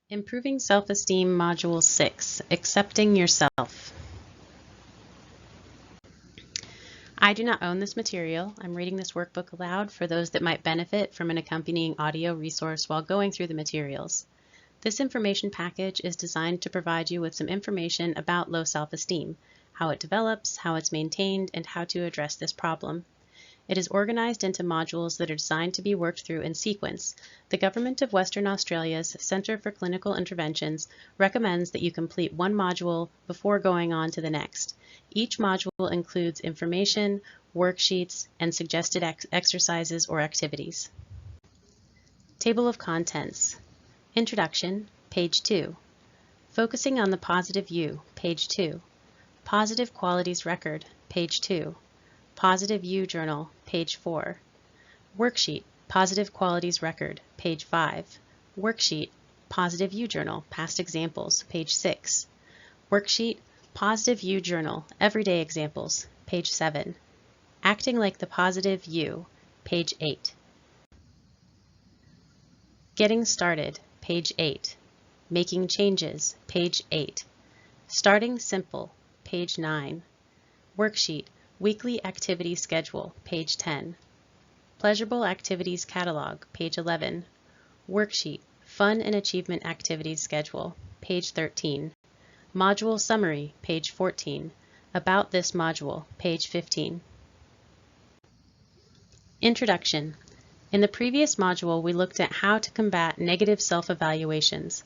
Improving Self-Esteem Module 6, Accepting Yourself. I do not own this material. I'm reading this workbook aloud for those that might benefit from an accompanying audio resource while going through the materials. This information package is designed to provide you with some information about low self-esteem, how it develops, how it's maintained, and how to address this problem. It is organized into modules that are designed to be worked through in sequence. The Government of Western Australia's Centre for Clinical Interventions recommends that you complete one module before going on to the next. Each module includes information, worksheets, and suggested exercises or activities. Table of Contents. Introduction, page 2. Focusing on the positive you, page 2. Positive Qualities Record, page 2. Positive You Journal, page 4. Worksheet, Positive Qualities Record, page 5. Worksheet, Positive You Journal, Past Examples, page 6. Worksheet, Positive You Journal, Everyday Examples, page 7. Acting Like the Positive You, page 8. Getting Started, page 8. Making Changes, page 8. Starting Simple, page 9. Worksheet, Weekly Activity Schedule, page 10. Pleasurable Activities Catalog, page 11. Worksheet, Fun and Achievement Activities Schedule, page 13. Module Summary, page 14. About this module, page 15. Introduction. In the previous module, we looked at how to combat negative self-evaluations.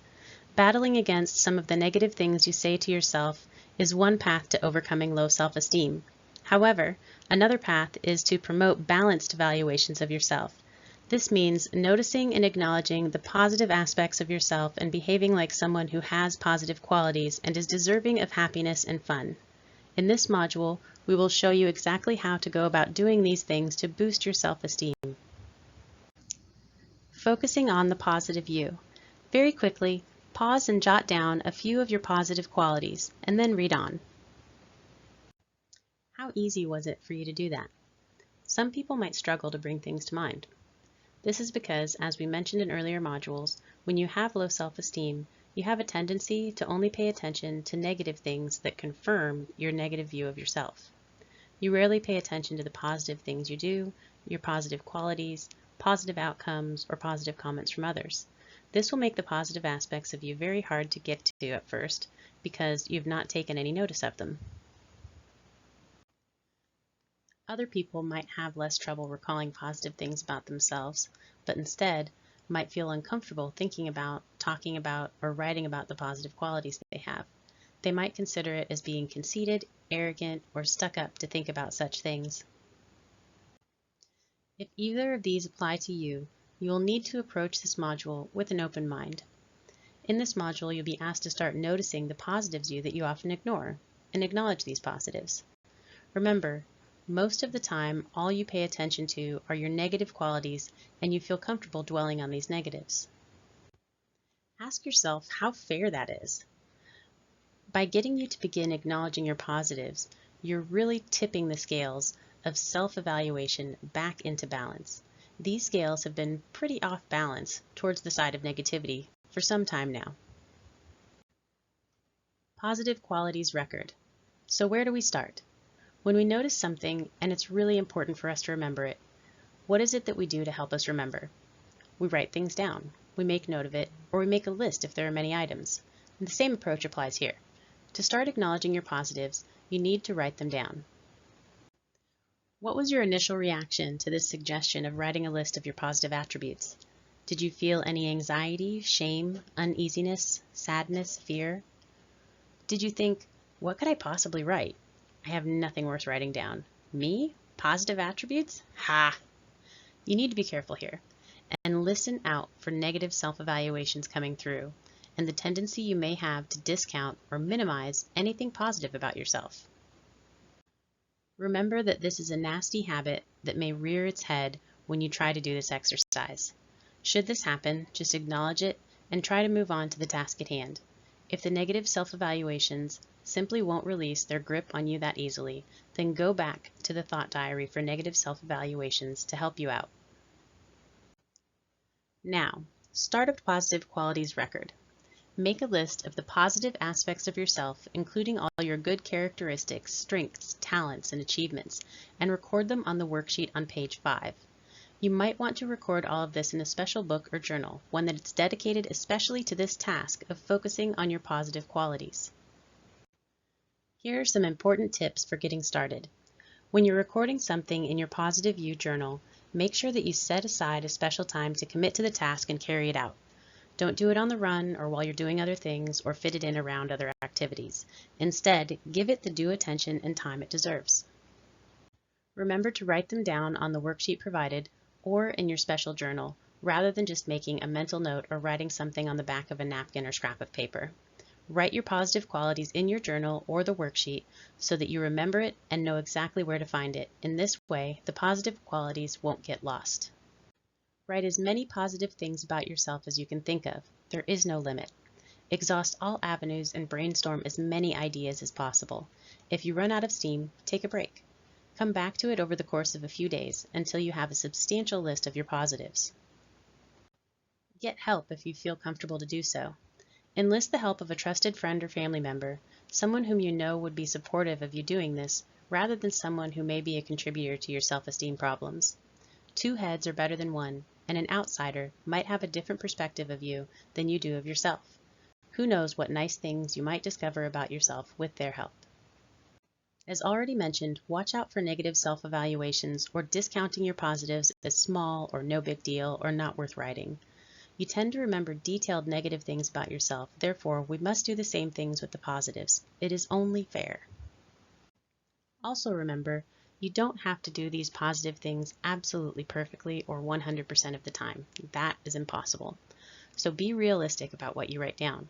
Battling against some of the negative things you say to yourself is one path to overcoming low self-esteem. However, another path is to promote balanced evaluations of yourself. This means noticing and acknowledging the positive aspects of yourself and behaving like someone who has positive qualities and is deserving of happiness and fun. In this module, we will show you exactly how to go about doing these things to boost your self-esteem. Focusing on the positive you. Very quickly, pause and jot down a few of your positive qualities, and then read on. How easy was it for you to do that? Some people might struggle to bring things to mind. This is because, as we mentioned in earlier modules, when you have low self-esteem, you have a tendency to only pay attention to negative things that confirm your negative view of yourself. You rarely pay attention to the positive things you do, your positive qualities, positive outcomes, or positive comments from others. This will make the positive aspects of you very hard to get to at first because you've not taken any notice of them. Other people might have less trouble recalling positive things about themselves, but instead might feel uncomfortable thinking about, talking about, or writing about the positive qualities that they have. They might consider it as being conceited, arrogant, or stuck up to think about such things. If either of these apply to you, you will need to approach this module with an open mind. In this module, you'll be asked to start noticing the positives that you often ignore, and acknowledge these positives. Remember, most of the time, all you pay attention to are your negative qualities, and you feel comfortable dwelling on these negatives. Ask yourself how fair that is. By getting you to begin acknowledging your positives, you're really tipping the scales of self-evaluation back into balance. These scales have been pretty off balance towards the side of negativity for some time now. Positive Qualities Record. So where do we start? When we notice something and it's really important for us to remember it, what is it that we do to help us remember? We write things down, we make note of it, or we make a list if there are many items. And the same approach applies here. To start acknowledging your positives, you need to write them down. What was your initial reaction to this suggestion of writing a list of your positive attributes? Did you feel any anxiety, shame, uneasiness, sadness, fear? Did you think, what could I possibly write? I have nothing worth writing down. Me? Positive attributes? Ha! You need to be careful here and listen out for negative self-evaluations coming through and the tendency you may have to discount or minimize anything positive about yourself. Remember that this is a nasty habit that may rear its head when you try to do this exercise. Should this happen, just acknowledge it and try to move on to the task at hand. If the negative self-evaluations simply won't release their grip on you that easily, then go back to the thought diary for negative self-evaluations to help you out. Now, start a positive qualities record. Make a list of the positive aspects of yourself, including all your good characteristics, strengths, talents, and achievements, and record them on the worksheet on page 5. You might want to record all of this in a special book or journal, one that is dedicated especially to this task of focusing on your positive qualities. Here are some important tips for getting started. When you're recording something in your Positive You journal, make sure that you set aside a special time to commit to the task and carry it out. Don't do it on the run or while you're doing other things or fit it in around other activities. Instead, give it the due attention and time it deserves. Remember to write them down on the worksheet provided or in your special journal, rather than just making a mental note or writing something on the back of a napkin or scrap of paper. Write your positive qualities in your journal or the worksheet so that you remember it and know exactly where to find it. In this way, the positive qualities won't get lost. Write as many positive things about yourself as you can think of. There is no limit. Exhaust all avenues and brainstorm as many ideas as possible. If you run out of steam, take a break. Come back to it over the course of a few days until you have a substantial list of your positives. Get help if you feel comfortable to do so. Enlist the help of a trusted friend or family member, someone whom you know would be supportive of you doing this, rather than someone who may be a contributor to your self-esteem problems. 2 heads are better than 1, and an outsider might have a different perspective of you than you do of yourself. Who knows what nice things you might discover about yourself with their help. As already mentioned, watch out for negative self-evaluations or discounting your positives as small or no big deal or not worth writing. You tend to remember detailed negative things about yourself, therefore we must do the same things with the positives. It is only fair. Also remember, you don't have to do these positive things absolutely perfectly or 100% of the time. That is impossible. So be realistic about what you write down.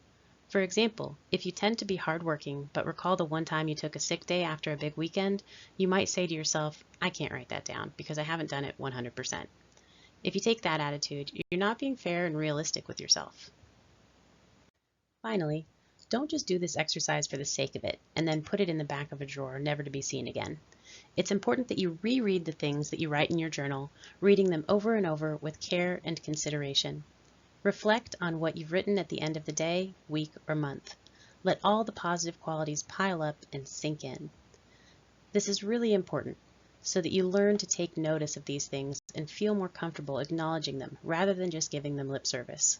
For example, if you tend to be hardworking but recall the one time you took a sick day after a big weekend, you might say to yourself, I can't write that down because I haven't done it 100%. If you take that attitude, you're not being fair and realistic with yourself. Finally, don't just do this exercise for the sake of it and then put it in the back of a drawer never to be seen again. It's important that you reread the things that you write in your journal, reading them over and over with care and consideration. Reflect on what you've written at the end of the day, week, or month. Let all the positive qualities pile up and sink in. This is really important so that you learn to take notice of these things and feel more comfortable acknowledging them rather than just giving them lip service.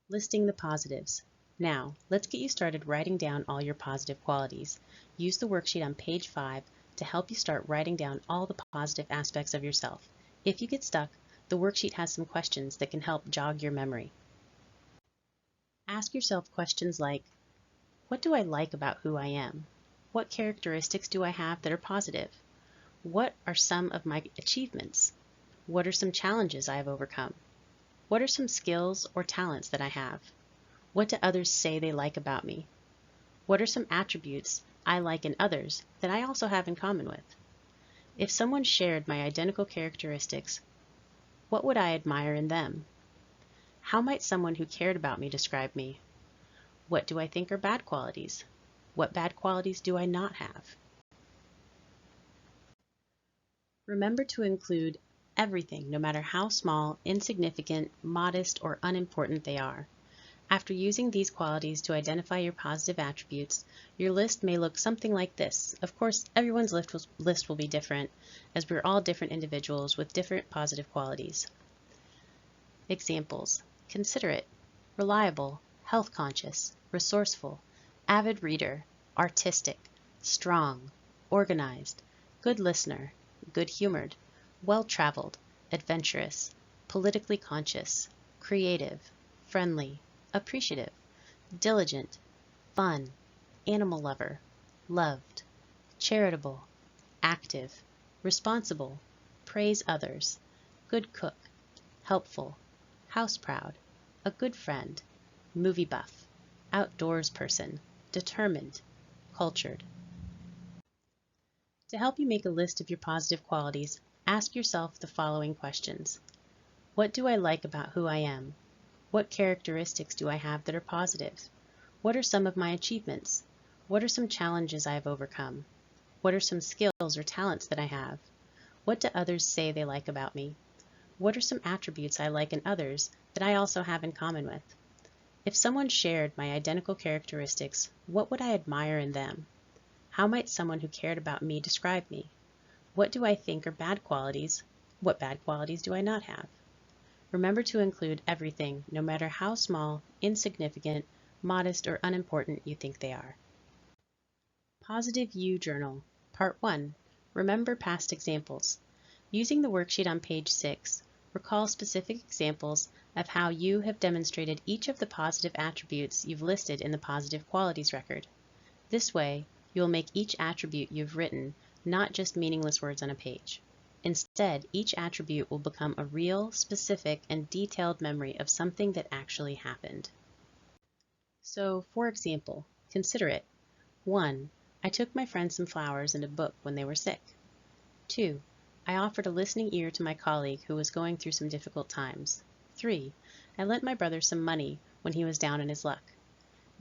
Listing the positives. Now, let's get you started writing down all your positive qualities. Use the worksheet on page 5 to help you start writing down all the positive aspects of yourself. If you get stuck, the worksheet has some questions that can help jog your memory. Ask yourself questions like, what do I like about who I am? What characteristics do I have that are positive? What are some of my achievements? What are some challenges I have overcome? What are some skills or talents that I have? What do others say they like about me? What are some attributes I like in others that I also have in common with? If someone shared my identical characteristics, what would I admire in them? How might someone who cared about me describe me? What do I think are bad qualities? What bad qualities do I not have? Remember to include everything, no matter how small, insignificant, modest, or unimportant they are. After using these qualities to identify your positive attributes, your list may look something like this. Of course, everyone's list will be different, as we're all different individuals with different positive qualities. Examples: considerate, reliable, health conscious, resourceful, avid reader, artistic, strong, organized, good listener, good-humored, well-traveled, adventurous, politically conscious, creative, friendly, appreciative, diligent, fun, animal lover, loved, charitable, active, responsible, praise others, good cook, helpful, house proud, a good friend, movie buff, outdoors person, determined, cultured. To help you make a list of your positive qualities, ask yourself the following questions. What do I like about who I am? What characteristics do I have that are positive? What are some of my achievements? What are some challenges I have overcome? What are some skills or talents that I have? What do others say they like about me? What are some attributes I like in others that I also have in common with? If someone shared my identical characteristics, what would I admire in them? How might someone who cared about me describe me? What do I think are bad qualities? What bad qualities do I not have? Remember to include everything, no matter how small, insignificant, modest, or unimportant you think they are. Positive You Journal, Part 1. Remember past examples. Using the worksheet on page 6, recall specific examples of how you have demonstrated each of the positive attributes you've listed in the positive qualities record. This way, you'll make each attribute you've written not just meaningless words on a page. Instead, each attribute will become a real, specific, and detailed memory of something that actually happened. So, for example, consider it. 1. I took my friend some flowers and a book when they were sick. 2. I offered a listening ear to my colleague who was going through some difficult times. 3. I lent my brother some money when he was down in his luck.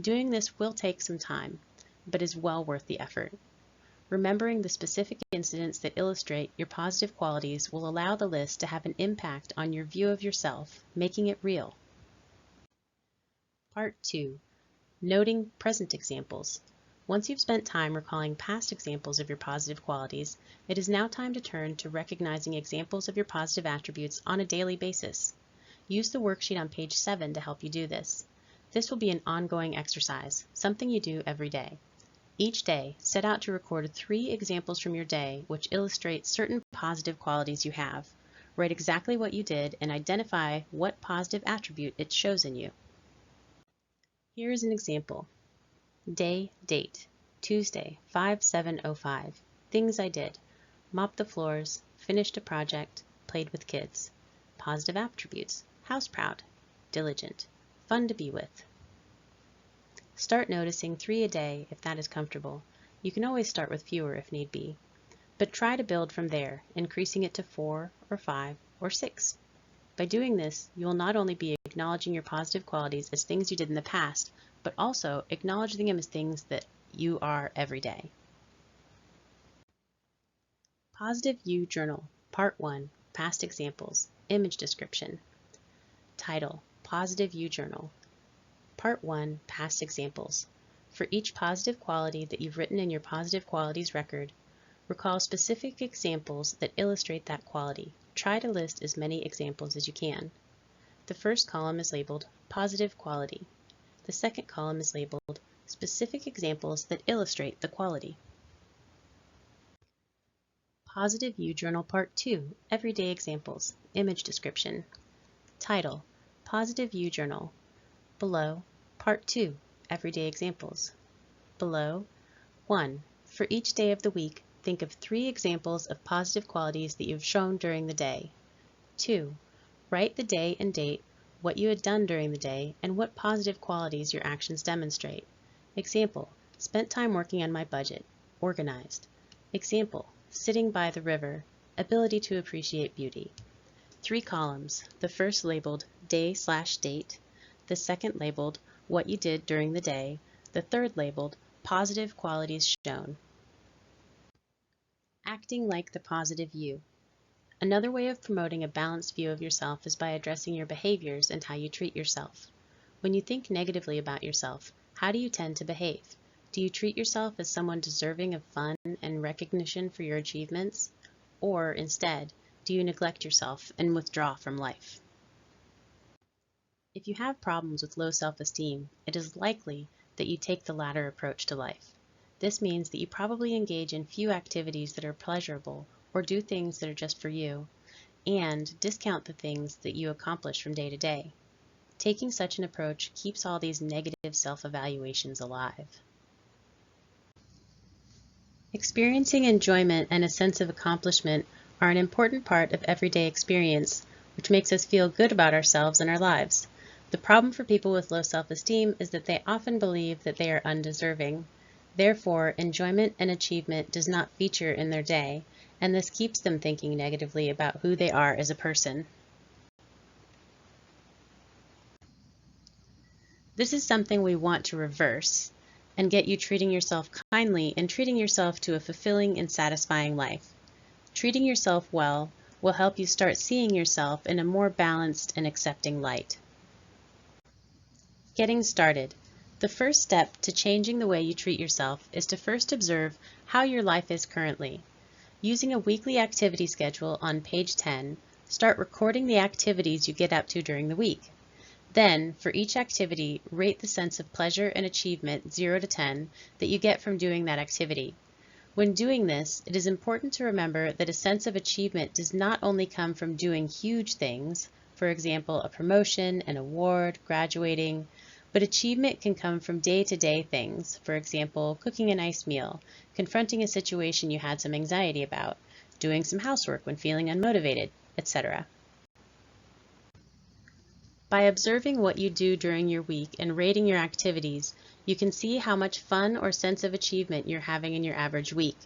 Doing this will take some time, but is well worth the effort. Remembering the specific incidents that illustrate your positive qualities will allow the list to have an impact on your view of yourself, making it real. Part 2. Noting present examples. Once you've spent time recalling past examples of your positive qualities, it is now time to turn to recognizing examples of your positive attributes on a daily basis. Use the worksheet on page 7 to help you do this. This will be an ongoing exercise, something you do every day. Each day, set out to record 3 examples from your day which illustrate certain positive qualities you have. Write exactly what you did and identify what positive attribute it shows in you. Here is an example. Day, date, Tuesday, 5/7/05. Things I did. Mopped the floors, finished a project, played with kids. Positive attributes. House proud, diligent, fun to be with. Start noticing 3 a day if that is comfortable. You can always start with fewer if need be. But try to build from there, increasing it to 4 or 5 or 6. By doing this, you will not only be acknowledging your positive qualities as things you did in the past, but also acknowledging them as things that you are every day. Positive You Journal, Part 1, Past Examples, Image Description. Title, Positive You Journal. Part 1, Past Examples. For each positive quality that you've written in your positive qualities record, recall specific examples that illustrate that quality. Try to list as many examples as you can. The first column is labeled Positive Quality. The second column is labeled Specific Examples that illustrate the quality. Positive You Journal Part 2, Everyday Examples, Image Description. Title, Positive You Journal. Below, Part 2, Everyday Examples. Below, 1. For each day of the week, think of 3 examples of positive qualities that you've shown during the day. 2. Write the day and date, what you had done during the day, and what positive qualities your actions demonstrate. Example, spent time working on my budget, organized. Example, sitting by the river, ability to appreciate beauty. 3 columns, the first labeled day/date, the second labeled what you did during the day, the third labeled positive qualities shown. Acting like the positive you. Another way of promoting a balanced view of yourself is by addressing your behaviors and how you treat yourself. When you think negatively about yourself, how do you tend to behave? Do you treat yourself as someone deserving of fun and recognition for your achievements? Or instead, do you neglect yourself and withdraw from life? If you have problems with low self-esteem, it is likely that you take the latter approach to life. This means that you probably engage in few activities that are pleasurable or do things that are just for you, and discount the things that you accomplish from day to day. Taking such an approach keeps all these negative self-evaluations alive. Experiencing enjoyment and a sense of accomplishment are an important part of everyday experience, which makes us feel good about ourselves and our lives. The problem for people with low self-esteem is that they often believe that they are undeserving. Therefore, enjoyment and achievement does not feature in their day, and this keeps them thinking negatively about who they are as a person. This is something we want to reverse and get you treating yourself kindly and treating yourself to a fulfilling and satisfying life. Treating yourself well will help you start seeing yourself in a more balanced and accepting light. Getting started. The first step to changing the way you treat yourself is to first observe how your life is currently. Using a weekly activity schedule on page 10, start recording the activities you get up to during the week. Then, for each activity, rate the sense of pleasure and achievement 0 to 10 that you get from doing that activity. When doing this, it is important to remember that a sense of achievement does not only come from doing huge things, for example, a promotion, an award, graduating, but achievement can come from day-to-day things, for example, cooking a nice meal, confronting a situation you had some anxiety about, doing some housework when feeling unmotivated, etc. By observing what you do during your week and rating your activities, you can see how much fun or sense of achievement you're having in your average week.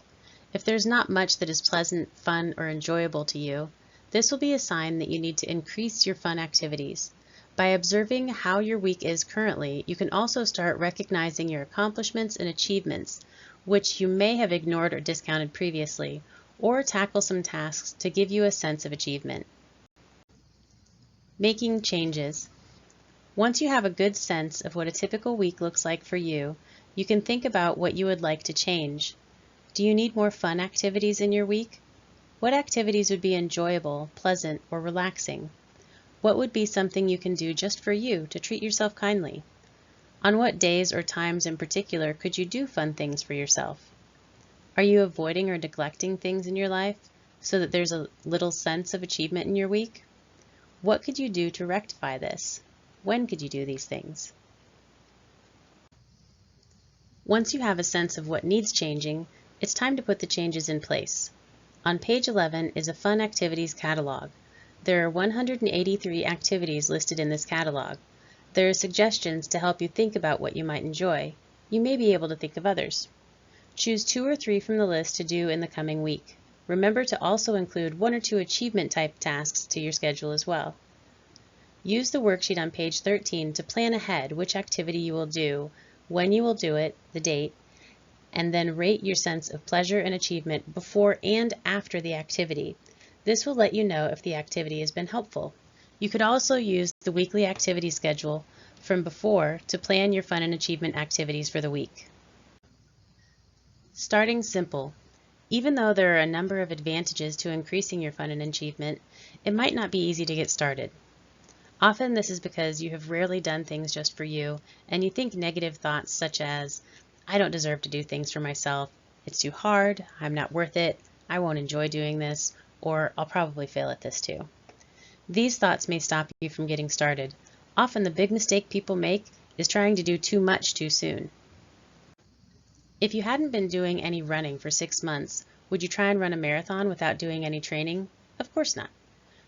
If there's not much that is pleasant, fun, or enjoyable to you, this will be a sign that you need to increase your fun activities. By observing how your week is currently, you can also start recognizing your accomplishments and achievements, which you may have ignored or discounted previously, or tackle some tasks to give you a sense of achievement. Making changes. Once you have a good sense of what a typical week looks like for you, you can think about what you would like to change. Do you need more fun activities in your week? What activities would be enjoyable, pleasant, or relaxing? What would be something you can do just for you to treat yourself kindly? On what days or times in particular could you do fun things for yourself? Are you avoiding or neglecting things in your life so that there's a little sense of achievement in your week? What could you do to rectify this? When could you do these things? Once you have a sense of what needs changing, it's time to put the changes in place. On page 11 is a fun activities catalog. There are 183 activities listed in this catalog. There are suggestions to help you think about what you might enjoy. You may be able to think of others. Choose 2 or 3 from the list to do in the coming week. Remember to also include 1 or 2 achievement-type tasks to your schedule as well. Use the worksheet on page 13 to plan ahead which activity you will do, when you will do it, the date, and then rate your sense of pleasure and achievement before and after the activity. This will let you know if the activity has been helpful. You could also use the weekly activity schedule from before to plan your fun and achievement activities for the week. Starting simple. Even though there are a number of advantages to increasing your fun and achievement, it might not be easy to get started. Often this is because you have rarely done things just for you, and you think negative thoughts such as, I don't deserve to do things for myself, it's too hard, I'm not worth it, I won't enjoy doing this, or I'll probably fail at this too. These thoughts may stop you from getting started. Often the big mistake people make is trying to do too much too soon. If you hadn't been doing any running for 6 months, would you try and run a marathon without doing any training? Of course not.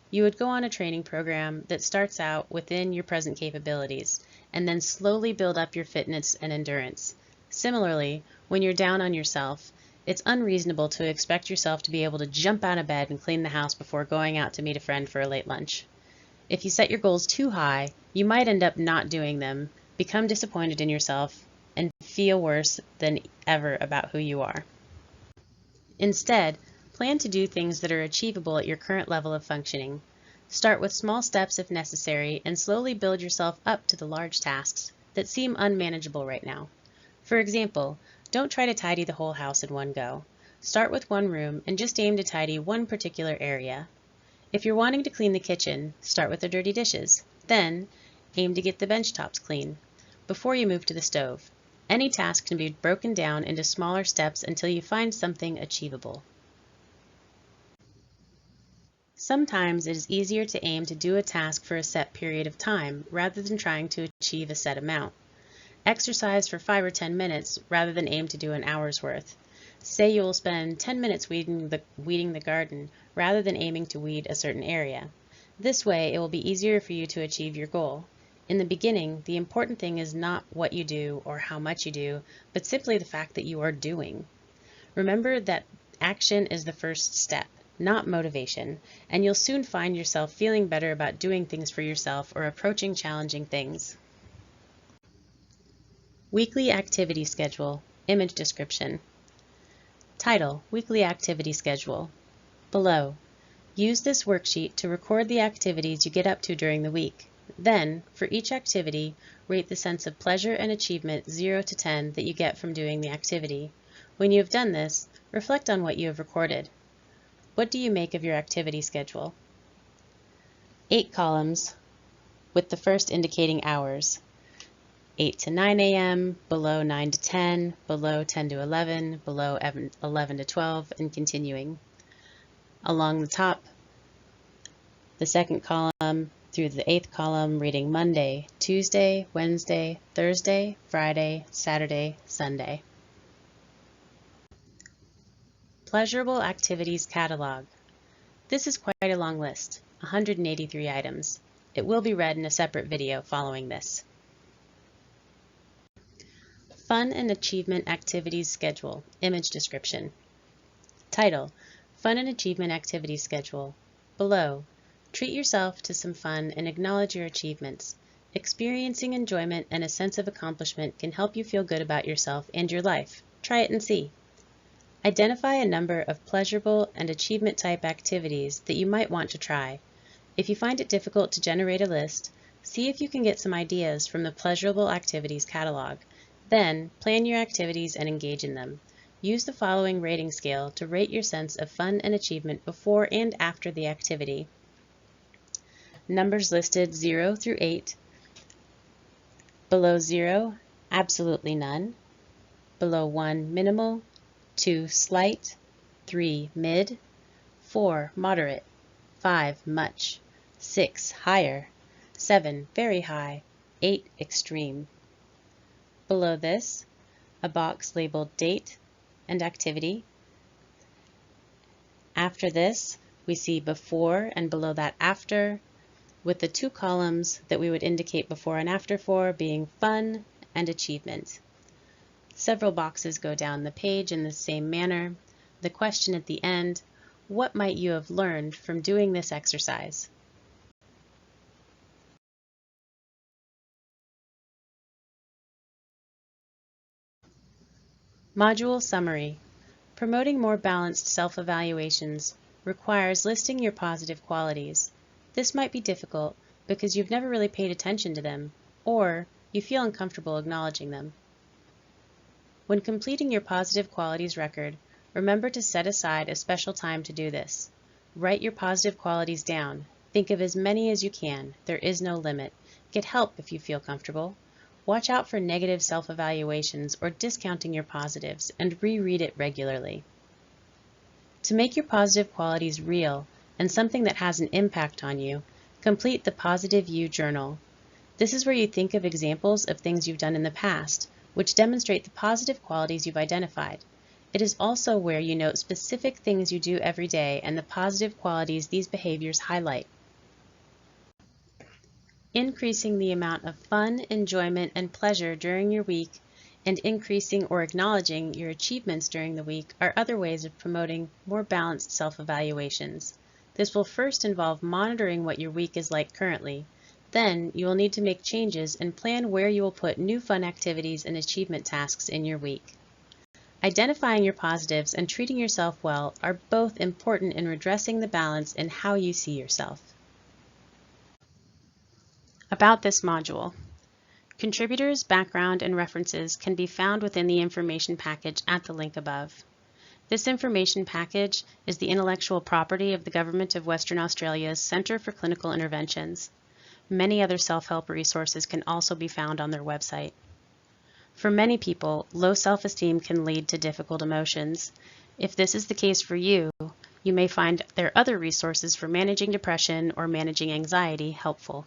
You would go on a training program that starts out within your present capabilities and then slowly build up your fitness and endurance. Similarly, when you're down on yourself, it's unreasonable to expect yourself to be able to jump out of bed and clean the house before going out to meet a friend for a late lunch. If you set your goals too high, you might end up not doing them, become disappointed in yourself, and feel worse than ever about who you are. Instead, plan to do things that are achievable at your current level of functioning. Start with small steps if necessary and slowly build yourself up to the large tasks that seem unmanageable right now. For example, don't try to tidy the whole house in one go. Start with one room and just aim to tidy one particular area. If you're wanting to clean the kitchen, start with the dirty dishes. Then, aim to get the bench tops clean before you move to the stove. Any task can be broken down into smaller steps until you find something achievable. Sometimes it is easier to aim to do a task for a set period of time rather than trying to achieve a set amount. Exercise for 5 or 10 minutes rather than aim to do an hour's worth. Say you will spend 10 minutes weeding the garden rather than aiming to weed a certain area. This way it will be easier for you to achieve your goal. In the beginning, the important thing is not what you do or how much you do, but simply the fact that you are doing. Remember that action is the first step, not motivation, and you'll soon find yourself feeling better about doing things for yourself or approaching challenging things. Weekly activity schedule. Image description. Title: Weekly activity schedule. Below, use this worksheet to record the activities you get up to during the week. Then, for each activity, rate the sense of pleasure and achievement 0 to 10 that you get from doing the activity. When you have done this, reflect on what you have recorded. What do you make of your activity schedule? 8 columns, with the first indicating hours. 8 to 9 a.m., below 9 to 10, below 10 to 11, below 11 to 12, and continuing. Along the top, the second column through the 8th column, reading Monday, Tuesday, Wednesday, Thursday, Friday, Saturday, Sunday. Pleasurable Activities Catalog. This is quite a long list, 183 items. It will be read in a separate video following this. Fun and Achievement Activities Schedule. Image description. Title: Fun and Achievement Activities Schedule. Below, treat yourself to some fun and acknowledge your achievements. Experiencing enjoyment and a sense of accomplishment can help you feel good about yourself and your life. Try it and see. Identify a number of pleasurable and achievement-type activities that you might want to try. If you find it difficult to generate a list, see if you can get some ideas from the Pleasurable Activities catalog. Then, plan your activities and engage in them. Use the following rating scale to rate your sense of fun and achievement before and after the activity. Numbers listed 0 through 8. Below 0, absolutely none. Below 1, minimal. 2, slight. 3, mid. 4, moderate. 5, much. 6, higher. 7, very high. 8, extreme. Below this, a box labeled date and activity. After this, we see before, and below that after, with the 2 columns that we would indicate before and after for being fun and achievement. Several boxes go down the page in the same manner. The question at the end: what might you have learned from doing this exercise? Module Summary. Promoting more balanced self-evaluations requires listing your positive qualities. This might be difficult because you've never really paid attention to them, or you feel uncomfortable acknowledging them. When completing your positive qualities record, remember to set aside a special time to do this. Write your positive qualities down. Think of as many as you can. There is no limit. Get help if you feel comfortable. Watch out for negative self-evaluations or discounting your positives, and reread it regularly. To make your positive qualities real and something that has an impact on you, complete the Positive You Journal. This is where you think of examples of things you've done in the past, which demonstrate the positive qualities you've identified. It is also where you note specific things you do every day and the positive qualities these behaviors highlight. Increasing the amount of fun, enjoyment, and pleasure during your week and increasing or acknowledging your achievements during the week are other ways of promoting more balanced self-evaluations. This will first involve monitoring what your week is like currently. Then you will need to make changes and plan where you will put new fun activities and achievement tasks in your week. Identifying your positives and treating yourself well are both important in redressing the balance in how you see yourself. About this module. Contributors, background, and references can be found within the information package at the link above. This information package is the intellectual property of the Government of Western Australia's Centre for Clinical Interventions. Many other self-help resources can also be found on their website. For many people, low self-esteem can lead to difficult emotions. If this is the case for you, you may find their other resources for managing depression or managing anxiety helpful.